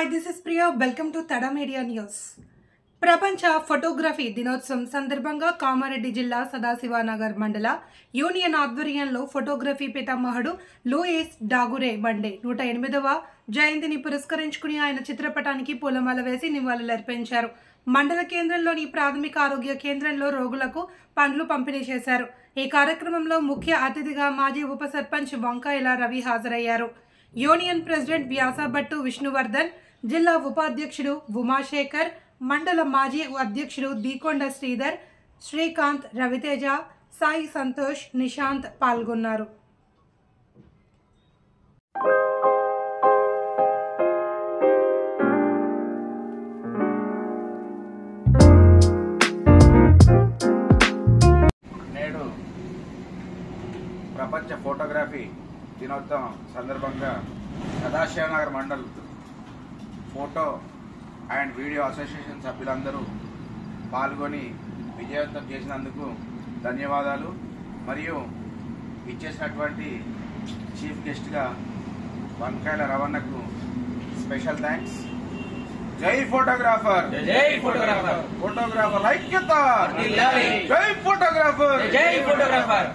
Hi, this is Priya. Welcome to Tada Media News. ప్రపంచ photography దినోత్సవం సందర్భంగా కామారెడ్డి జిల్లా సదాశివనగర్ మండల యూనియన్ ఆధ్వర్యంలో ఫోటోగ్రఫీ పితామహుడు లూయిస్ డాగురే బండే 108వ జయంతిని పురస్కరించుకుని ఆయన చిత్రపటానికి పూలమాల వేసి నివాళులర్పించారు. మండల కేంద్రంలోని ప్రాథమిక ఆరోగ్య కేంద్రంలో రోగులకు పండ్లు పంపిణీ చేశారు. ఈ కార్యక్రమంలో ముఖ్య అతిథిగా మాజీ ఉప సర్పంచ్ వంకాయల రవి హాజరయ్యారు. యూనియన్ ప్రెసిడెంట్ వ్యాసభట్టు విష్ణువర్ధన్, జిల్లా ఉపాధ్యక్షుడు ఉమాశేఖర్, మండల మాజీ అధ్యక్షుడు దీకొండ శ్రీధర్, శ్రీకాంత్, రవితేజ, సాయి సంతోష్, నిశాంత్ పాల్గొన్నారు. నేడు ప్రపంచ ఫోటోగ్రఫీ దినోత్సవం సందర్భంగా Sadashivnagar mandal photo and video association సభ్యులందరూ పాల్గొని విజయవంతం చేసినందుకు ధన్యవాదాలు. మరియు ఇచ్చేసినటువంటి చీఫ్ గెస్ట్గా వంకాయల రవణకు స్పెషల్ థ్యాంక్స్. జై ఫోటోగ్రాఫర్, జై ఫోటోగ్రాఫర్, ఫోటోగ్రాఫర్ ఐక్యత, జై ఫోటోగ్రాఫర్, జై ఫోటోగ్రాఫర్.